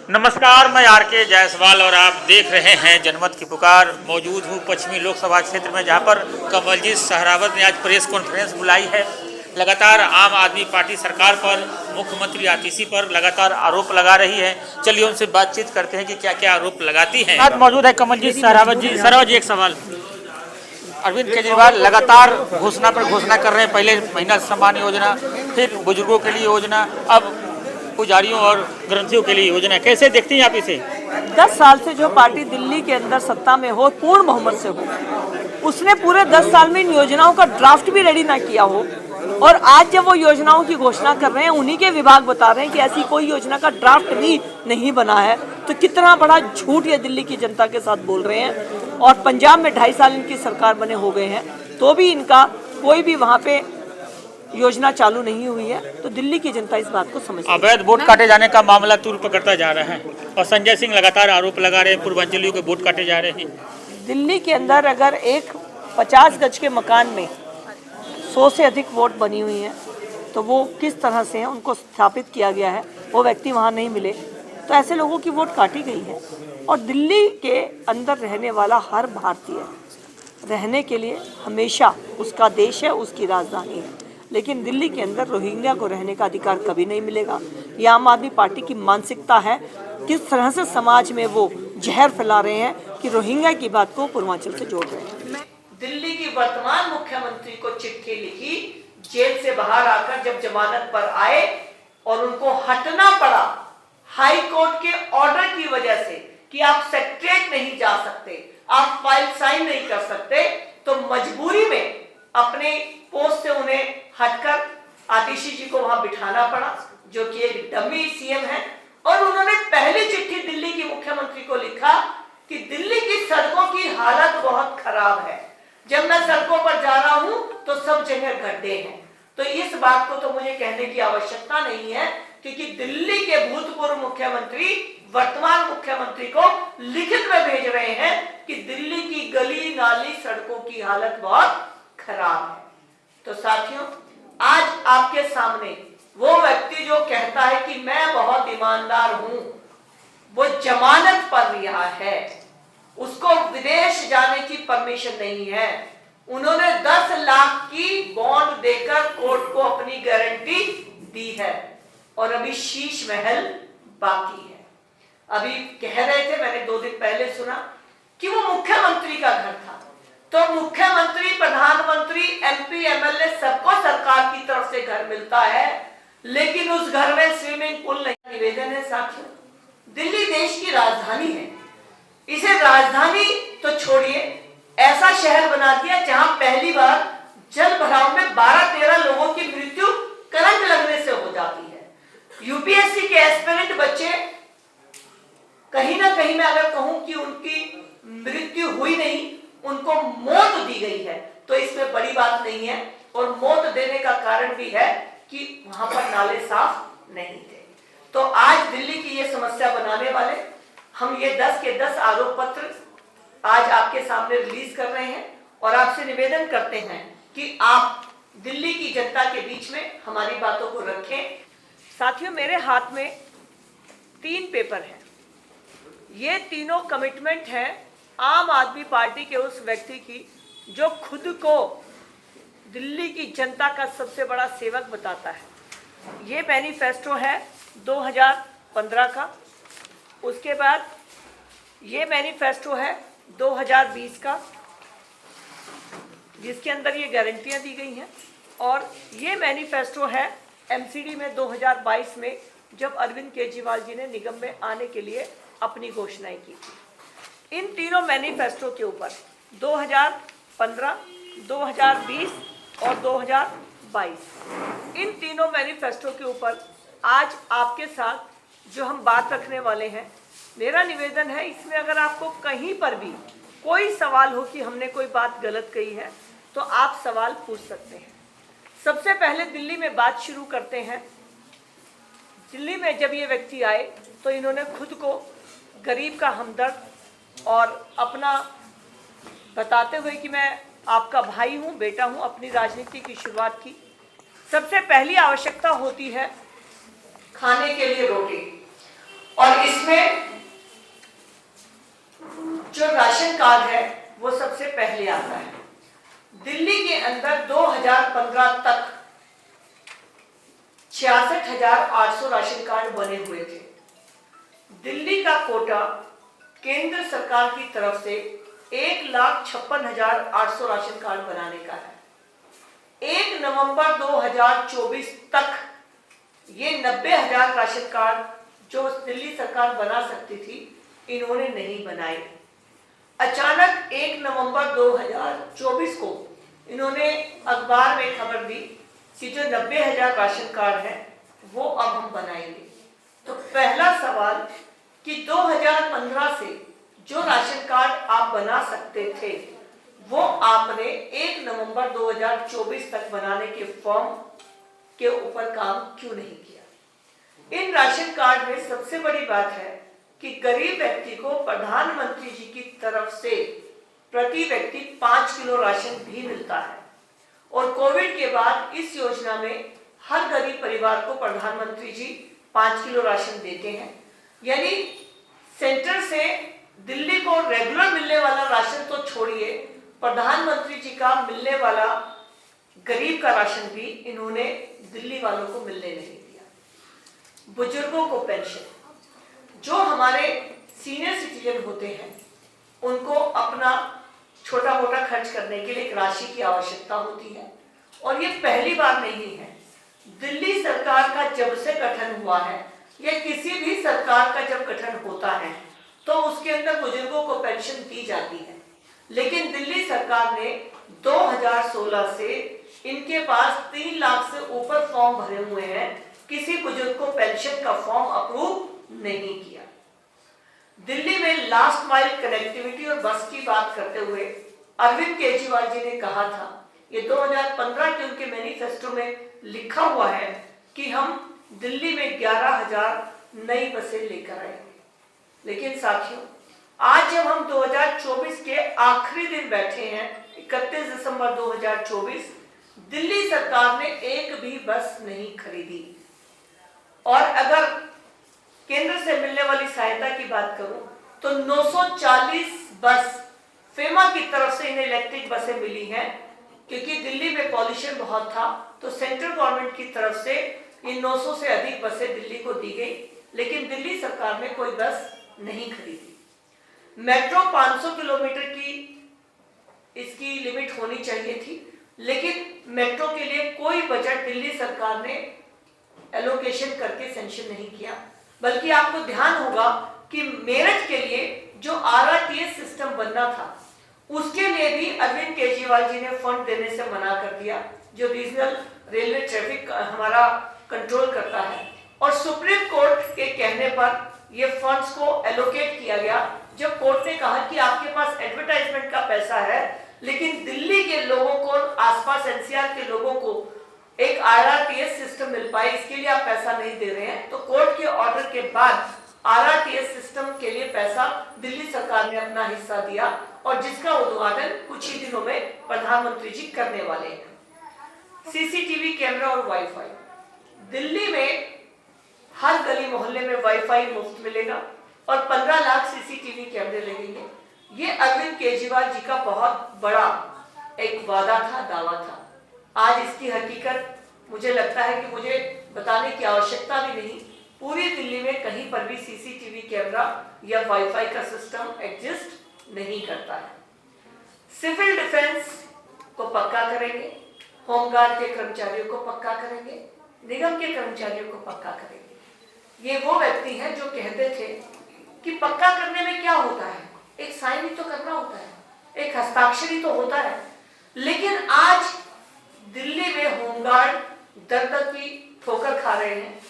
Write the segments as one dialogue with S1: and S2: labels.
S1: नमस्कार, मैं आर.के. जायसवाल और आप देख रहे हैं जनमत की पुकार। मौजूद हूँ पश्चिमी लोकसभा क्षेत्र में, जहां पर कमलजीत सहरावत ने आज प्रेस कॉन्फ्रेंस बुलाई है। लगातार आम आदमी पार्टी सरकार पर, मुख्यमंत्री आतिशी पर लगातार आरोप लगा रही है। चलिए उनसे बातचीत करते हैं कि क्या क्या आरोप लगाती हैं। आज मौजूद है कमलजीत सहरावत जी। सहरावत जी, एक सवाल। अरविंद केजरीवाल लगातार घोषणा पर घोषणा कर रहे हैं। पहले महिला सम्मान योजना, फिर बुजुर्गों के लिए योजना, अब पुजारियों और ग्रंथियों के लिए योजना। कैसे देखती हैं आप इसे?
S2: 10 साल से जो पार्टी दिल्ली के अंदर सत्ता में हो, पूर्ण बहुमत से हो, उसने पूरे 10 साल में इन योजनाओं का ड्राफ्ट भी रेडी ना किया हो, और आज जब वो योजनाओं की घोषणा कर रहे हैं, उन्हीं के विभाग बता रहे हैं कि ऐसी कोई योजना का ड्राफ्ट भी नहीं बना है, तो कितना बड़ा झूठ ये दिल्ली की जनता के साथ बोल रहे हैं। और पंजाब में 2.5 साल इनकी सरकार बने हो गए हैं, तो भी इनका कोई भी वहाँ पे योजना चालू नहीं हुई है। तो दिल्ली की जनता इस बात को समझती है।
S1: अवैध वोट काटे जाने का मामला तूल पकड़ता जा रहा है, और संजय सिंह लगातार आरोप लगा रहे हैं पूर्वांचलियों के वोट काटे जा रहे हैं।
S2: दिल्ली के अंदर अगर एक 50 गज के मकान में 100 से अधिक वोट बनी हुई हैं, तो वो किस तरह से हैं, उनको स्थापित किया गया है, वो व्यक्ति वहाँ नहीं मिले, तो ऐसे लोगों की वोट काटी गई है। और दिल्ली के अंदर रहने वाला हर भारतीय रहने के लिए हमेशा उसका देश है, उसकी राजधानी है, लेकिन दिल्ली के अंदर रोहिंग्या को रहने का अधिकार कभी नहीं मिलेगा। ये आम आदमी पार्टी की मानसिकता है। किस तरह से समाज में वो जहर फैला रहे हैं कि रोहिंग्या की बात को पूर्वांचल से जोड़ रहे हैं।
S3: दिल्ली की वर्तमान मुख्यमंत्री को चिट्ठी लिखी, जेल से बाहर आकर जब जमानत पर आए और उनको हटना पड़ा हाई कोर्ट के ऑर्डर की वजह से कि आप सेक्रेटरीट नहीं जा सकते, आप फाइल साइन नहीं कर सकते, तो मजबूरी में अपने पोस्ट से उन्हें हटकर आतिशी जी को वहां बिठाना पड़ा, जो कि एक डमी सीएम है। और उन्होंने पहली चिट्ठी दिल्ली की मुख्यमंत्री को लिखा कि दिल्ली की सड़कों की हालत बहुत खराब है, जब मैं सड़कों पर जा रहा हूं तो सब जगह गड्ढे हैं। तो इस बात को तो मुझे कहने की आवश्यकता नहीं है, क्योंकि दिल्ली के भूतपूर्व मुख्यमंत्री वर्तमान मुख्यमंत्री को लिखित में भेज रहे हैं कि दिल्ली की गली नाली सड़कों की हालत बहुत खराब है। तो साथियों, आज आपके सामने वो व्यक्ति जो कहता है कि मैं बहुत ईमानदार हूं, वो जमानत पर रिहा है, उसको विदेश जाने की परमिशन नहीं है। उन्होंने 10 लाख की बॉन्ड देकर कोर्ट को अपनी गारंटी दी है, और अभी शीश महल बाकी है। अभी कह रहे थे, मैंने 2 दिन पहले सुना कि वो मुख्यमंत्री का घर था, तो मुख्यमंत्री, प्रधानमंत्री, एमपी, एमएलए सबको सरकार की तरफ से घर मिलता है, लेकिन उस घर में स्विमिंग पूल नहीं। निवेदन है साथियों, दिल्ली देश की राजधानी है, इसे राजधानी तो छोड़िए, ऐसा शहर बना दिया जहां पहली बार जल भराव में 12-13 लोगों की मृत्यु करंट लगने से हो जाती है। यूपीएससी के एस्पिरेंट बच्चे, कहीं ना कहीं मैं अगर कहूं कि उनकी मृत्यु हुई नहीं, उनको मौत दी गई है, तो इसमें बड़ी बात नहीं है। और मौत देने का कारण भी है कि वहां पर नाले साफ नहीं थे। तो आज दिल्ली की ये समस्या बनाने वाले हम ये 10 के 10 आरोप पत्र आज आपके सामने रिलीज कर रहे हैं, और आपसे निवेदन करते हैं कि आप दिल्ली की जनता के बीच में हमारी बातों को रखें।
S2: साथियों, मेरे हाथ में 3 पेपर हैं। ये तीनों कमिटमेंट हैं आम आदमी पार्टी के उस व्यक्ति की जो खुद को दिल्ली की जनता का सबसे बड़ा सेवक बताता है। ये मैनिफेस्टो है 2015 का, उसके बाद ये मैनिफेस्टो है 2020 का, जिसके अंदर ये गारंटियां दी गई हैं, और ये मैनिफेस्टो है एमसीडी में 2022 में, जब अरविंद केजरीवाल जी ने निगम में आने के लिए अपनी घोषणाएं की थी। इन तीनों मैनिफेस्टो के ऊपर 2015, 2020 और 2022, इन तीनों मैनिफेस्टो के ऊपर आज आपके साथ जो हम बात रखने वाले हैं, मेरा निवेदन है, इसमें अगर आपको कहीं पर भी कोई सवाल हो कि हमने कोई बात गलत कही है, तो आप सवाल पूछ सकते हैं। सबसे पहले दिल्ली में बात शुरू करते हैं। दिल्ली में जब ये व्यक्ति आए तो इन्होंने खुद को गरीब का हमदर्द और अपना बताते हुए कि मैं आपका भाई हूँ, बेटा हूँ, अपनी राजनीति की शुरुआत की। सबसे पहली आवश्यकता होती है
S3: खाने के लिए रोटी, और इसमें इसमें जो राशन कार्ड है वो सबसे पहले आता है। दिल्ली के अंदर 2015 तक 66,800 राशन कार्ड बने हुए थे। दिल्ली का कोटा केंद्र सरकार की तरफ से 1,56,800 राशन कार्ड बनाने का है। 1 नवंबर 2024 तक ये 90,000 राशन कार्ड जो दिल्ली सरकार बना सकती थी, इन्होंने नहीं बनाए। अचानक 1 नवंबर 2024 को इन्होंने अखबार में खबर दी कि जो 90,000 राशन कार्ड है वो अब हम बनाएंगे। तो पहला सवाल कि 2015 से जो राशन कार्ड आप बना सकते थे वो आपने 1 नवंबर 2024 तक बनाने के फॉर्म के ऊपर काम क्यों नहीं किया। इन राशन कार्ड में सबसे बड़ी बात है कि गरीब व्यक्ति को प्रधानमंत्री जी की तरफ से प्रति व्यक्ति 5 किलो राशन भी मिलता है और कोविड के बाद इस योजना में हर गरीब परिवार को प्रधानमंत्री जी 5 किलो राशन देते हैं। यानी सेंटर से दिल्ली को रेगुलर मिलने वाला राशन तो छोड़िए, प्रधानमंत्री जी का मिलने वाला गरीब का राशन भी इन्होंने दिल्ली वालों को मिलने नहीं दिया। बुजुर्गों को पेंशन, जो हमारे सीनियर सिटीजन होते हैं उनको अपना छोटा मोटा खर्च करने के लिए एक राशि की आवश्यकता होती है और ये पहली बार नहीं है। दिल्ली सरकार का जब से गठन हुआ है या किसी भी सरकार का जब गठन होता है तो उसके अंदर बुजुर्गों को पेंशन दी जाती है, लेकिन दिल्ली सरकार ने 2016 से इनके पास 3 लाख से ऊपर फॉर्म भरे हुए हैं, किसी बुजुर्ग को पेंशन का फॉर्म अप्रूव नहीं किया। दिल्ली में लास्ट माइल कनेक्टिविटी और बस की बात करते हुए अरविंद केजरीवाल जी ने कहा था, ये 2015 के उनके मैनिफेस्टो में लिखा हुआ है कि हम दिल्ली में 11,000 नई बसें लेकर आएंगे। लेकिन साथियों, आज जब हम 2024 के आखिरी दिन बैठे हैं, 31 दिसंबर 2024, दिल्ली सरकार ने एक भी बस नहीं खरीदी। और अगर केंद्र से मिलने वाली सहायता की बात करूं तो 940 बस फेमा की तरफ से इन्हें इलेक्ट्रिक बसें मिली हैं, क्योंकि दिल्ली में पॉल्यूशन बहुत था तो सेंट्रल गवर्नमेंट की तरफ से ये 900 से अधिक बसें दिल्ली को दी गई, लेकिन दिल्ली सरकार ने कोई बस नहीं खरीदी। मेट्रो 500 किलोमीटर की इसकी लिमिट होनी चाहिए थी, लेकिन मेट्रो के लिए कोई बजट दिल्ली सरकार ने एलोकेशन करके सेंक्शन नहीं किया। बल्कि आपको ध्यान होगा कि मेरठ के लिए जो RRTS सिस्टम बनना था उसके लिए भी अरविंद केजरीवाल जी ने फंड देने से मना कर दिया, जो रीजनल रेलवे ट्रैफिक हमारा कंट्रोल करता है। और सुप्रीम कोर्ट के कहने पर ये फंड्स को एलोकेट किया गया, जब कोर्ट ने कहा कि आपके पास एडवर्टाइजमेंट का पैसा है लेकिन दिल्ली के लोगों को, आसपास NCR के लोगों को एक RRTS सिस्टम मिल पाए, इसके लिए आप पैसा नहीं दे रहे हैं। तो कोर्ट के ऑर्डर के बाद RRTS सिस्टम के लिए पैसा दिल्ली सरकार ने अपना हिस्सा दिया और जिसका उद्घाटन कुछ ही दिनों में प्रधानमंत्री जी करने वाले हैं। CCTV कैमरा और वाईफाई, दिल्ली में हर गली मोहल्ले में वाईफाई मुफ्त मिलेगा और 15 लाख CCTV कैमरे लगेंगे। ये अरविंद केजरीवाल जी का बहुत बड़ा एक वादा था, दावा था। आज इसकी हकीकत मुझे लगता है कि मुझे बताने की आवश्यकता भी नहीं, पूरी दिल्ली में कहीं पर भी CCTV कैमरा या वाईफाई का सिस्टम एग्जिस्ट नहीं करता है। सिविल डिफेंस को पक्का करेंगे, होमगार्ड के कर्मचारियों को पक्का करेंगे, निगम के कर्मचारियों को पक्का करेंगे। ये वो व्यक्ति हैं जो कहते थे कि पक्का करने में क्या होता है, एक साइन ही तो करना होता है, एक हस्ताक्षर ही तो होता है। लेकिन आज दिल्ली में होमगार्ड दर-दर की ठोकर खा रहे हैं,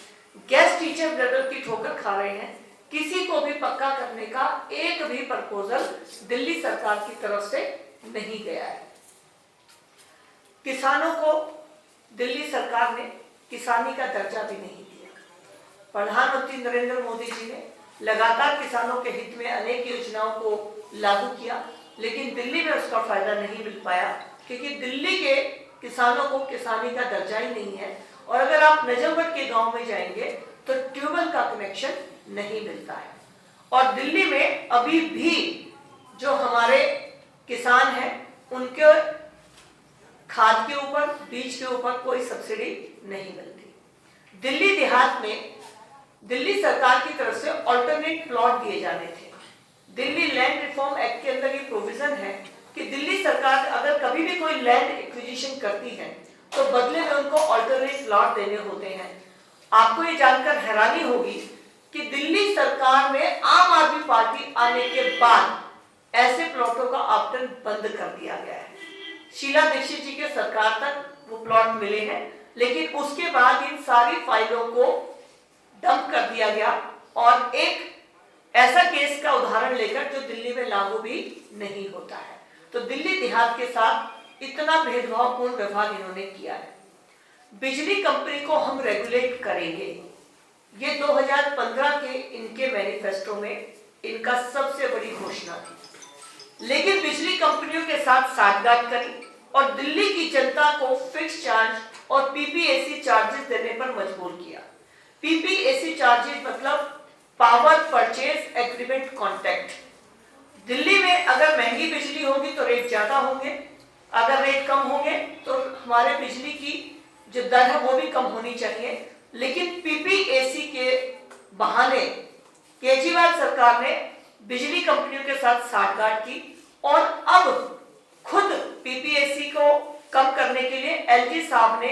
S3: गेस्ट टीचर दर-दर की ठोकर खा रहे हैं। किसी को भी पक्का करने का एक भी प्रपोजल दिल्ली सरकार की तरफ से नहीं गया है। किसानों को दिल्ली सरकार ने किसानी का दर्जा भी नहीं दिया। प्रधानमंत्री नरेंद्र मोदी जी ने लगातार किसानों के हित में अनेक योजनाओं को लागू किया, लेकिन दिल्ली में उसका फायदा नहीं मिल पाया, क्योंकि दिल्ली के किसानों को किसानी का दर्जा ही नहीं है। और अगर आप नजफगढ़ के गांव में जाएंगे तो ट्यूबवेल का कनेक्शन नहीं मिलता है। और दिल्ली में अभी भी जो हमारे किसान हैं उनके खाद के ऊपर, बीज के ऊपर कोई सब्सिडी नहीं मिलती। दिल्ली देहात में दिल्ली सरकार की तरफ से ऑल्टरनेट प्लॉट दिए जाने थे। दिल्ली लैंड रिफॉर्म एक्ट के अंदर ये प्रोविजन है कि दिल्ली सरकार अगर कभी भी कोई लैंड एक्विजिशन करती है तो बदले में उनको ऑल्टरनेट प्लॉट देने होते हैं। आपको ये जानकर हैरानी होगी कि दिल्ली सरकार में आम आदमी पार्टी आने के बाद ऐसे प्लॉटों का आवंटन बंद कर दिया गया है। शीला दीक्षित जी के सरकार तक वो प्लॉट मिले हैं, लेकिन उसके बाद इन सारी फाइलों को डंप कर दिया गया और एक ऐसा केस का उदाहरण लेकर जो दिल्ली में लागू भी नहीं होता है। तो दिल्ली देहात के साथ इतना भेदभावपूर्ण व्यवहार इन्होंने किया है। बिजली कंपनी को हम रेगुलेट करेंगे, ये 2015 के इनके मैनिफेस्टो में इनका सबसे बड़ी घोषणा थी। लेकिन बिजली कंपनियों के साथ साठगांठ करी और दिल्ली की जनता को फिक्स चार्ज और पीपीएसी चार्जेस देने पर मजबूर किया। पीपीएसी चार्जेस मतलब power purchase agreement contract. Delhi में अगर महंगी बिजली होगी तो रेट ज्यादा होंगे, अगर रेट कम होंगे तो हमारे बिजली की जो दर है वो भी कम होनी चाहिए। लेकिन पीपीएसी के बहाने केजरीवाल सरकार ने बिजली कंपनियों के साथ साठगांठ की और अब खुद पीपीएसी को कम करने के लिए एलजी साहब ने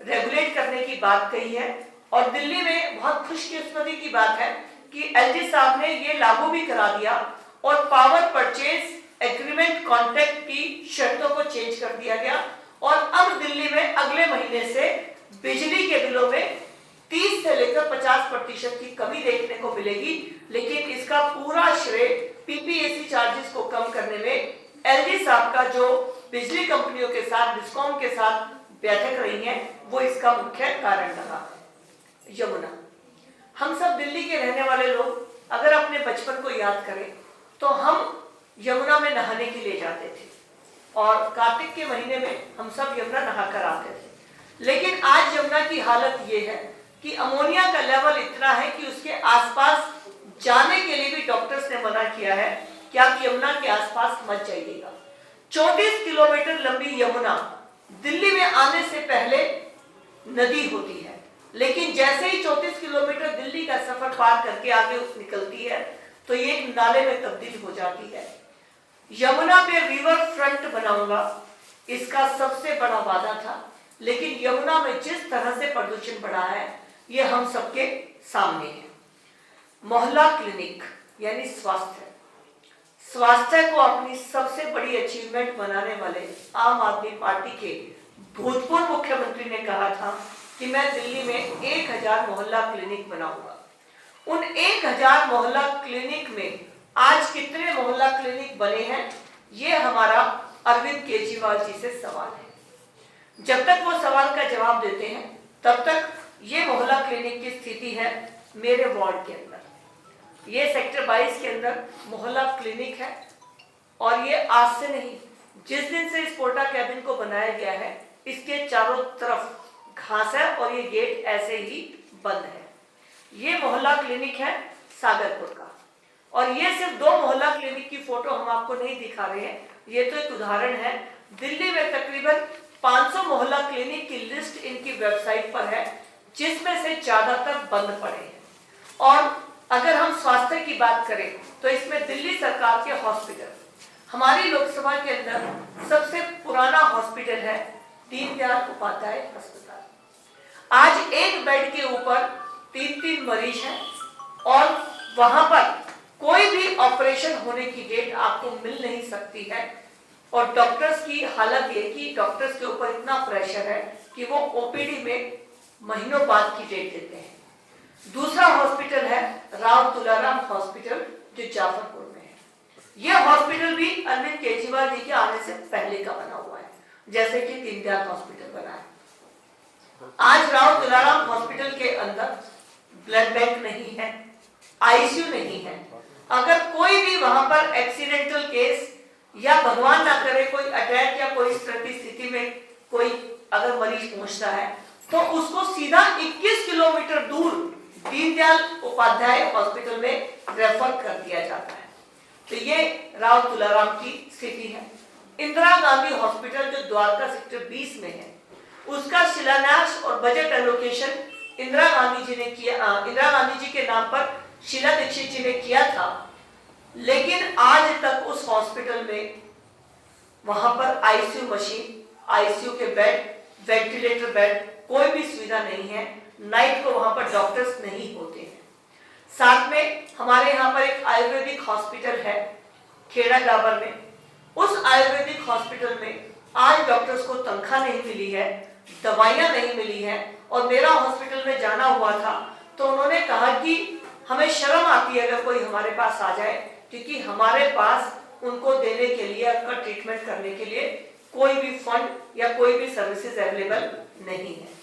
S3: रेगुलेट करने की बात कही है। और दिल्ली में बहुत खुशकिस्मती की बात है कि एलजी साहब ने ये लागू भी करा दिया और पावर परचेज एग्रीमेंट कॉन्ट्रैक्ट की शर्तों को चेंज कर दिया गया और अब दिल्ली में अगले महीने से बिजली के बिलों में 30 से लेकर 50% की कमी देखने को मिलेगी। लेकिन इसका पूरा श्रेय पीपीएसी चार्जेस को कम करने में एलजी साहब का जो बिजली कंपनियों के साथ, डिस्कॉम के साथ बैठक रही है, वो इसका मुख्य कारण रहा। यमुना, हम सब दिल्ली के रहने वाले लोग अगर अपने बचपन को याद करें तो हम यमुना में नहाने के लिए जाते थे और कार्तिक के महीने में हम सब यमुना नहा कर आते थे। लेकिन आज यमुना की हालत ये है कि अमोनिया का लेवल इतना है कि उसके आसपास जाने के लिए भी डॉक्टर्स ने मना किया है कि आप यमुना के आसपास मत जाइएगा। 34 किलोमीटर लंबी यमुना दिल्ली में आने से पहले नदी होती है, लेकिन जैसे ही 34 किलोमीटर दिल्ली का सफर पार करके आगे निकलती है तो ये एक नाले में तब्दील हो जाती है। यमुना पे रिवर फ्रंट बनाऊंगा, इसका सबसे बड़ा वादा था, लेकिन यमुना में जिस तरह से प्रदूषण बढ़ा है ये हम सबके सामने है। मोहल्ला क्लिनिक यानी स्वास्थ्य को अपनी सबसे बड़ी अचीवमेंट बनाने वाले आम आदमी पार्टी के भूतपूर्व मुख्यमंत्री ने कहा था कि मैं दिल्ली में 1000 मोहल्ला क्लिनिक बनाऊंगा। उन 1000 मोहल्ला क्लिनिक में आज कितने मोहल्ला क्लिनिक बने हैं, ये हमारा अरविंद केजरीवाल जी से सवाल है। जब तक वो सवाल का जवाब देते हैं तब तक ये मोहल्ला क्लिनिक की स्थिति है मेरे वार्ड के अंदर। ये सेक्टर 22 के अंदर मोहल्ला क्लिनिक है और ये आज से नहीं, जिस दिन से इस पोर्टा कैबिन को बनाया गया है इसके चारों तरफ घास है और ये गेट ऐसे ही बंद है। ये मोहल्ला क्लिनिक है सागरपुर का और ये सिर्फ 2 मोहल्ला क्लिनिक की फोटो हम आपको नहीं दिखा रहे हैं, ये तो एक उदाहरण है। दिल्ली में तकरीबन 500 मोहल्ला क्लिनिक की लिस्ट इनकी वेबसाइट पर है, जिसमें से ज्यादातर बंद पड़े हैं। और अगर हम स्वास्थ्य की बात करें तो इसमें दिल्ली सरकार के हॉस्पिटल, हमारी लोकसभा के अंदर सबसे पुराना हॉस्पिटल है दीनदयाल उपाध्याय अस्पताल। आज एक बेड के ऊपर 3-3 मरीज हैं और वहां पर कोई भी ऑपरेशन होने की डेट आपको मिल नहीं सकती है और डॉक्टर्स की हालत ये कि डॉक्टर्स के ऊपर इतना प्रेशर है कि वो ओपीडी में महीनों बाद की डेट देते हैं। दूसरा हॉस्पिटल है राव तुलाराम हॉस्पिटल जो जाफरपुर में है। यह हॉस्पिटल भी अरविंद केजरीवाल जी के आने से पहले का बना हुआ है, जैसे कि दीनदयाल हॉस्पिटल बना है। आज राव तुलाराम हॉस्पिटल के अंदर ब्लड बैंक नहीं है, आईसीयू नहीं है। अगर कोई भी वहां पर एक्सीडेंटल केस या भगवान ना करे कोई अटैक या कोई इस तरह की स्थिति में कोई अगर मरीज पहुंचता है तो उसको सीधा 21 किलोमीटर दूर दीनदयाल उपाध्याय हॉस्पिटल में रेफर कर दिया जाता है। तो ये राव तुलाराम की स्थिति है। इंदिरा गांधी हॉस्पिटल जो द्वारका सेक्टर 20 में है, उसका शिलान्यास और बजट एलोकेशन इंदिरा गांधी जी ने किया, इंदिरा गांधी जी के नाम पर शीला दीक्षित जी ने किया था, लेकिन आज तक उस हॉस्पिटल में वहां पर आईसीयू मशीन, आईसीयू के बेड, वेंटिलेटर बेड, कोई भी सुविधा नहीं है। नाइट को वहां पर डॉक्टर्स नहीं होते हैं। साथ में हमारे यहाँ पर एक आयुर्वेदिक हॉस्पिटल है खेड़ा डाबर में। उस आयुर्वेदिक हॉस्पिटल में आज डॉक्टर्स को तनख्वाह नहीं मिली है, दवाइयां नहीं मिली है। और मेरा हॉस्पिटल में जाना हुआ था तो उन्होंने कहा कि हमें शर्म आती है अगर कोई हमारे पास आ जाए, क्योंकि हमारे पास उनको देने के लिए, उनका ट्रीटमेंट करने के लिए कोई भी फंड या कोई भी सर्विसेज अवेलेबल नहीं है।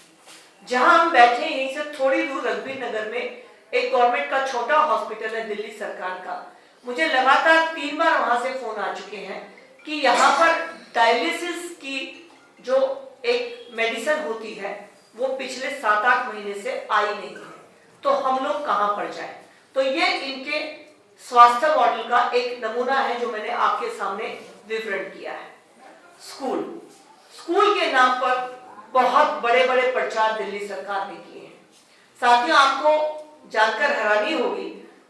S3: जहां हम बैठे यहीं से थोड़ी दूर रघुवीर नगर में एक गवर्नमेंट का छोटा हॉस्पिटल है दिल्ली सरकार का। मुझे लगातार 3 बार वहां से फोन आ चुके हैं कि यहाँ पर डायलिसिस की जो एक मेडिसिन होती है वो पिछले 7-8 महीने से आई नहीं है। तो हम लोग कहां पर जाएं? तो ये इनके स्वास्थ्य मॉडल का एक नमूना है जो मैंने आपके सामने विवरण किया है। स्कूल के नाम पर बहुत बड़े बड़े प्रचार दिल्ली सरकार ने किए हैं। साथियों, आपको जानकर हैरानी होगी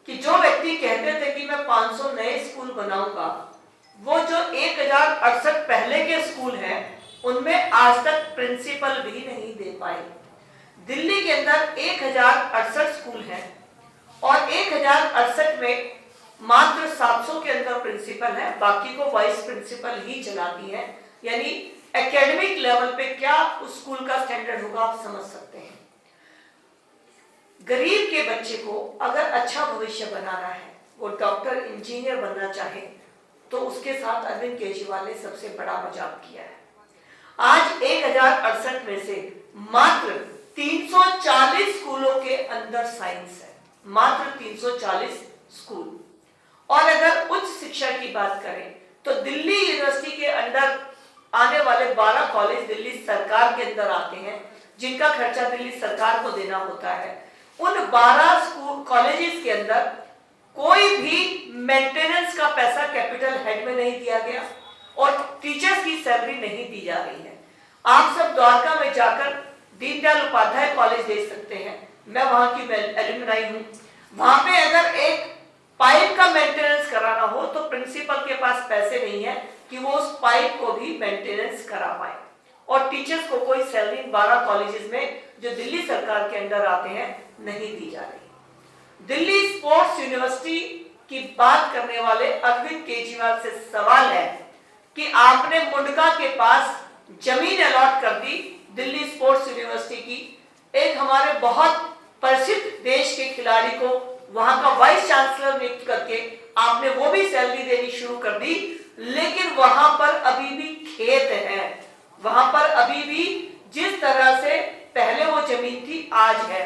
S3: कि जो व्यक्ति कहते थे कि मैं 500 नए स्कूल बनाऊंगा, वो जो 1068 पहले के स्कूल हैं उनमें आज तक प्रिंसिपल भी नहीं दे पाए। दिल्ली के अंदर 1068 स्कूल हैं और 1068 में मात्र 700 के अंदर प्रिंसिपल है, बाकी को वाइस प्रिंसिपल ही चलाती है। यानी एकेडमिक लेवल पे क्या उस स्कूल का स्टैंडर्ड होगा आप समझ सकते हैं। गरीब के बच्चे को अगर अच्छा भविष्य बनाना है, वो डॉक्टर इंजीनियर बनना चाहे, तो उसके साथ अरविंद केजरीवाल ने सबसे बड़ा मजाक किया है। आज 1068 में से मात्र 340 स्कूलों के अंदर साइंस है, मात्र 340 स्कूल। और अगर उच्च शिक्षा की बात करें तो दिल्ली यूनिवर्सिटी के अंदर आने वाले 12 कॉलेज दिल्ली सरकार के अंदर आते हैं, जिनका खर्चा दिल्ली सरकार को देना होता है। उन 12 स्कूल कॉलेजेस के अंदर कोई भी मेंटेनेंस का पैसा कैपिटल हेड में नहीं दिया गया और टीचर्स की सैलरी नहीं दी जा रही है। आप सब द्वारका में जाकर दीनदयाल उपाध्याय कॉलेज देख सकते हैं, मैं वहां की एलुमनाई हूं। वहां पे अगर एक पाइप का मेंटेनेंस कराना हो तो प्रिंसिपल के पास पैसे नहीं है कि वो उस पाइप को भी मेंटेनेंस करा पाए। और टीचर्स को कोई सैलरी 12 कॉलेजेस में जो दिल्ली सरकार के अंदर आते हैं नहीं दी जा रही। दिल्ली स्पोर्ट्स यूनिवर्सिटी की बात करने वाले अरविंद केजरीवाल से सवाल है कि आपने मुंडका के पास जमीन अलॉट कर दी दिल्ली स्पोर्ट्स यूनिवर्सिटी की। एक हमारे बहुत प्रसिद्ध देश के खिलाड़ी को वहां का वाइस चांसलर नियुक्त करके आपने वो भी सैलरी देनी शुरू कर दी, लेकिन वहां पर अभी भी खेत है। वहां पर अभी भी जिस तरह से पहले वो जमीन थी आज है,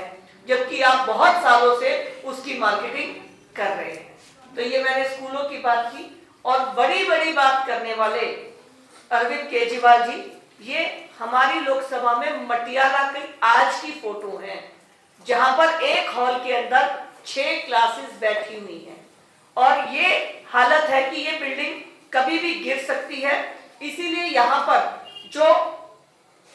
S3: जबकि आप बहुत सालों से उसकी मार्केटिंग कर रहे हैं। तो ये मैंने स्कूलों की बात की। और बड़ी बड़ी बात करने वाले अरविंद केजरीवाल जी, ये हमारी लोकसभा में मटियाला की आज की फोटो है, जहां पर एक हॉल के अंदर 6 क्लासेस बैठी हुई हैं। और ये हालत है कि ये बिल्डिंग कभी भी गिर सकती है, इसीलिए यहाँ पर जो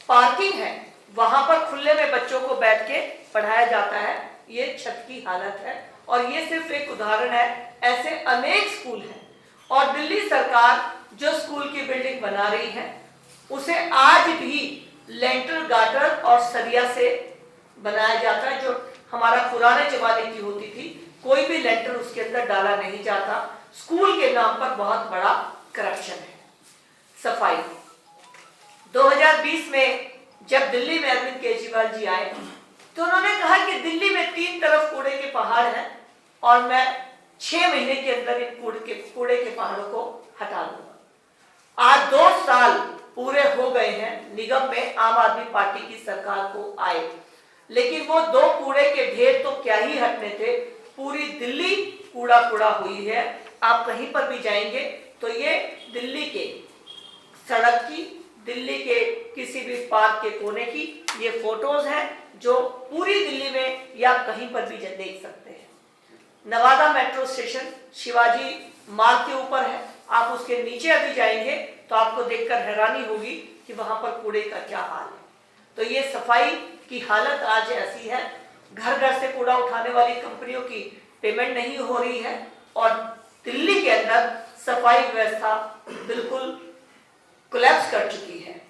S3: पार्किंग है वहां पर खुले में बच्चों को बैठ के पढ़ाया जाता है। ये छत की हालत है और ये सिर्फ एक उदाहरण है, ऐसे अनेक स्कूल हैं। और दिल्ली सरकार जो स्कूल की बिल्डिंग बना रही है उसे आज भी लेंटर गार्टर और सरिया से बनाया जाता है, जो हमारा पुराने जमाने की होती थी। कोई भी लेंटर उसके अंदर डाला नहीं जाता। स्कूल के नाम पर बहुत बड़ा करप्शन है। सफाई 2020 में जब दिल्ली में अरविंद केजरीवाल जी आए तो उन्होंने कहा कि दिल्ली में 3 तरफ कूड़े के पहाड़ हैं और मैं 6 महीने के अंदर इन कूड़े के पहाड़ों को हटा दूंगा। आज 2 साल पूरे हो गए हैं निगम में आम आदमी पार्टी की सरकार को आए, लेकिन वो 2 कूड़े के ढेर तो क्या ही हटने थे, पूरी दिल्ली कूड़ा कूड़ा हुई है। आप कहीं पर भी जाएंगे तो ये दिल्ली के सड़क की दिल्ली के किसी भी पार्क के कोने की ये फोटोज हैं जो पूरी दिल्ली में या कहीं पर भी देख सकते हैं। नवादा मेट्रो स्टेशन शिवाजी मार्ग के ऊपर है। आप उसके नीचे अभी जाएंगे तो आपको देखकर हैरानी होगी कि वहां पर कूड़े का क्या हाल है। तो ये सफाई की हालत आज ऐसी है, घर घर से कूड़ा उठाने वाली कंपनियों की पेमेंट नहीं हो रही है और दिल्ली के अंदर सफाई व्यवस्था बिल्कुल कोलैप्स कर चुकी है।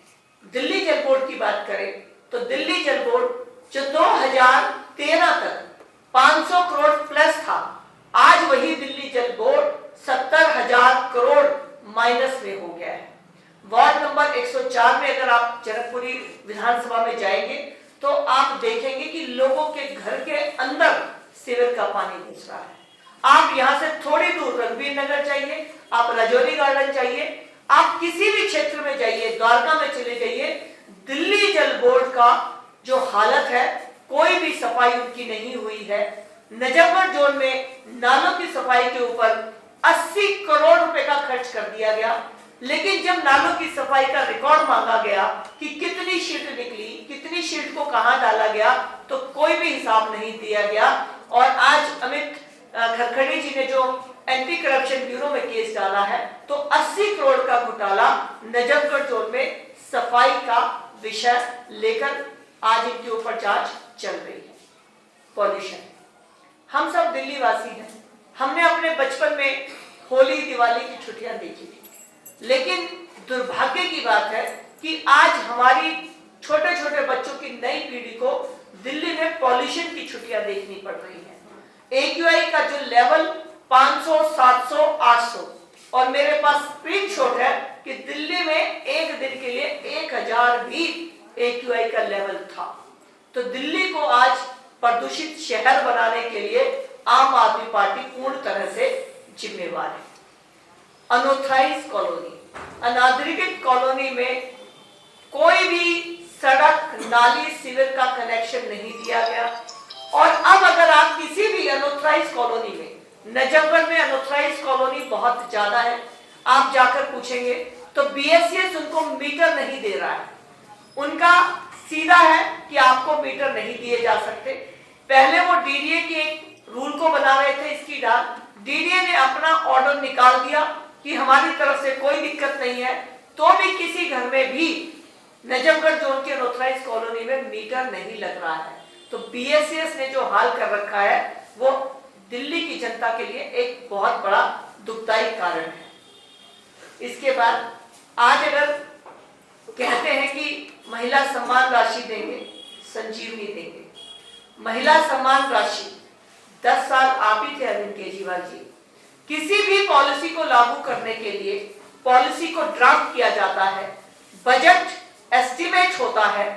S3: दिल्ली जल बोर्ड की बात करें तो दिल्ली जल बोर्ड जो 2013 तक 500 करोड़ प्लस था, आज वही दिल्ली जल बोर्ड 70,000 करोड़ माइनस में हो गया है। वार्ड नंबर 104 में अगर आप जनकपुरी विधानसभा में जाएंगे तो आप देखेंगे कि लोगों के घर के अंदर सीवर का पानी घुस रहा है। आप यहां से थोड़ी दूर रघुवीर नगर जाइए, आप राजौरी गार्डन जाइए, आप किसी भी क्षेत्र में जाइए, द्वारका में चले जाइए, दिल्ली जल बोर्ड का जो हालत है कोई भी सफाई उनकी नहीं हुई है। नजफगढ़ जोन में नालों की सफाई के ऊपर 80 करोड़ रुपए का खर्च कर दिया गया, लेकिन जब नालों की सफाई का रिकॉर्ड मांगा गया कि कितनी शीट निकली, कितनी शीट को कहां डाला गया, तो कोई भी हिसाब नहीं दिया गया। और आज अमित खरखड़ी जी ने जो एंटी करप्शन ब्यूरो में केस डाला है तो 80 करोड़ का घोटाला नजफगढ़ जोन में सफाई का विषय लेकर आज इनके ऊपर जांच चल रही है। पॉल्यूशन, हम सब दिल्ली वासी हैं, हमने अपने बचपन में होली दिवाली की छुट्टियां देखी थी, लेकिन दुर्भाग्य की बात है कि आज हमारी छोटे छोटे बच्चों की नई पीढ़ी को दिल्ली में पॉल्यूशन की छुट्टियां देखनी पड़ रही है। AQI का जो लेवल 500, 700, 800 और मेरे पास स्क्रीनशॉट है कि दिल्ली में एक दिन के लिए 1000 भी AQI का लेवल था। तो दिल्ली को आज प्रदूषित शहर बनाने के लिए आम आदमी पार्टी पूर्ण तरह से जिम्मेवार है। अनऑथराइज्ड कॉलोनी, अनाधिकृत कॉलोनी में कोई भी सड़क, नाली, सीवर का कनेक्शन नहीं दिया गया। और अब अगर आप किसी भी अनऑथराइज्ड कॉलोनी में, नजफगढ़ में अनऑथराइज्ड कॉलोनी बहुत ज्यादा है, आप जाकर पूछेंगे तो BSCS उनको मीटर नहीं दे रहा है। उनका सीधा है कि आपको मीटर नहीं दिए जा सकते। पहले वो DDA के एक रूल को बना रहे थे इसकी डाल, DDA ने अपना ऑर्डर निकाल दिया कि हमारी तरफ से कोई दिक्कत नहीं है, तो भी किसी घर में भी नजफगढ़ जोन के अनऑथराइज्ड कॉलोनी में मीटर नहीं लग रहा है। तो BSCS ने जो हाल कर रखा है वो दिल्ली की जनता के लिए एक बहुत बड़ा दुखदायी कारण है। इसके बाद आज अगर कहते हैं कि महिला सम्मान राशि देंगे, संजीवनी देंगे, महिला सम्मान राशि 10 साल आप ही थे अरविंद केजरीवाल जी। किसी भी पॉलिसी को लागू करने के लिए पॉलिसी को ड्राफ्ट किया जाता है, बजट एस्टिमेट होता है,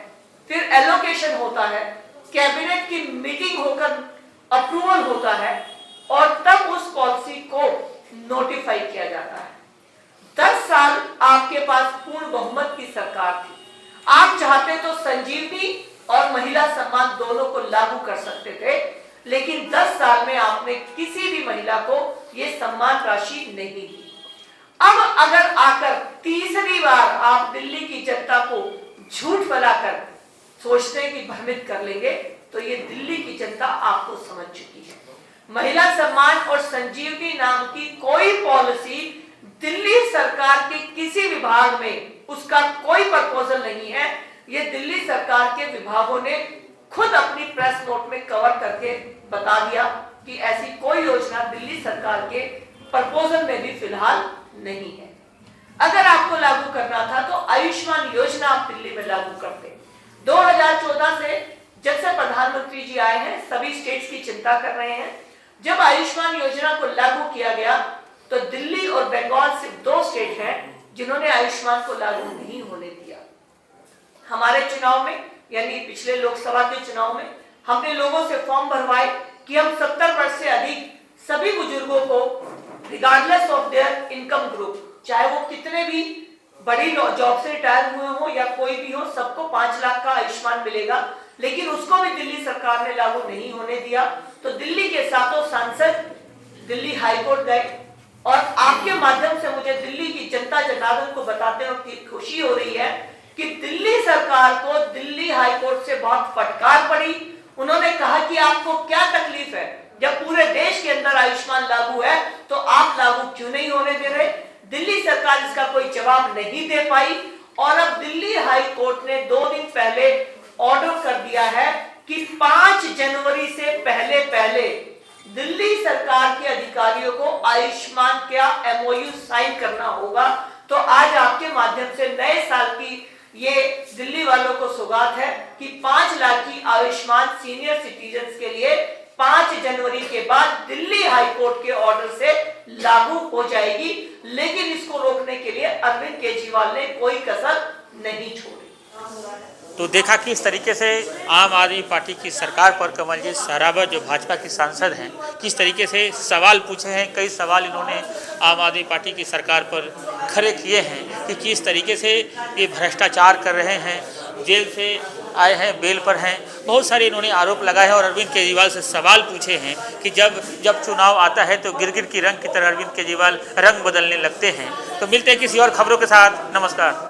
S3: फिर एलोकेशन होता है, कैबिनेट की मीटिंग होकर अप्रूवल होता है और तब उस पॉलिसी को नोटिफाई किया जाता है। 10 साल आपके पास पूर्ण बहुमत की सरकार थी। आप चाहते तो संजीवनी और महिला सम्मान दोनों को लागू कर सकते थे, लेकिन 10 साल में आपने किसी भी महिला को यह सम्मान राशि नहीं दी। अब अगर आकर तीसरी बार आप दिल्ली की जनता को झूठ फैलाकर सोचते हैं कि भ्रमित कर लेंगे, तो ये दिल्ली की जनता आपको समझ चुकी है। महिला सम्मान और संजीवनी नाम की कोई पॉलिसी दिल्ली सरकार के किसी विभाग में उसका कोई प्रपोजल नहीं है। ये दिल्ली सरकार के विभागों ने खुद अपनी प्रेस नोट में कवर करके बता दिया कि ऐसी कोई योजना दिल्ली सरकार के प्रपोजल में भी फिलहाल नहीं है। अगर आपको लागू करना था तो आयुष्मान योजना आप दिल्ली में लागू करते। 2014 से जब से प्रधानमंत्री जी आए हैं सभी स्टेट्स की चिंता कर रहे हैं। जब आयुष्मान योजना को लागू किया गया तो दिल्ली और बंगाल सिर्फ 2 स्टेट हैं जिन्होंने आयुष्मान को लागू नहीं होने दिया। हमारे चुनाव में यानी पिछले लोकसभा के चुनाव में हमने लोगों से फॉर्म भरवाए कि हम 70 वर्ष से अधिक सभी बुजुर्गों को regardless of their income group, चाहे वो कितने भी बड़ी जॉब से रिटायर हुए हो या कोई भी हो, सबको 5 लाख का आयुष्मान मिलेगा। लेकिन उसको भी दिल्ली सरकार ने लागू नहीं होने दिया। तो दिल्ली के 7 सांसद दिल्ली हाईकोर्ट गए और आपके माध्यम से मुझे दिल्ली की जनता जनार्दन को बताते हुए खुशी हो रही है कि दिल्ली सरकार को दिल्ली हाई कोर्ट से बहुत फटकार पड़ी। उन्होंने कहा कि आपको क्या तकलीफ है, जब पूरे देश के अंदर आयुष्मान लागू है तो आप लागू क्यों नहीं होने दे रहे। दिल्ली सरकार इसका कोई जवाब नहीं दे पाई और अब दिल्ली हाई कोर्ट ने 2 दिन पहले ऑर्डर कर दिया है कि 5 जनवरी से पहले दिल्ली सरकार के अधिकारियों को आयुष्मान का MOU साइन करना होगा। तो आज आपके माध्यम से नए साल की ये दिल्ली वालों को सौगात है कि 5 लाख की आयुष्मान सीनियर सिटीजन्स के लिए 5 जनवरी के बाद दिल्ली हाई कोर्ट के ऑर्डर से लागू हो जाएगी। लेकिन इसको रोकने के लिए अरविंद केजरीवाल ने कोई कसर नहीं छोड़ी।
S1: तो देखा कि इस तरीके से आम आदमी पार्टी की सरकार पर कमलजीत सहरावत जो भाजपा की सांसद हैं किस तरीके से सवाल पूछे हैं। कई सवाल इन्होंने आम आदमी पार्टी की सरकार पर खड़े किए हैं कि किस तरीके से ये भ्रष्टाचार कर रहे हैं, जेल से आए हैं, बेल पर हैं। बहुत सारे इन्होंने आरोप लगाए हैं और अरविंद केजरीवाल से सवाल पूछे हैं कि जब चुनाव आता है तो गिरगिट की रंग की तरह अरविंद केजरीवाल रंग बदलने लगते हैं। तो मिलते हैं किसी और खबरों के साथ। नमस्कार।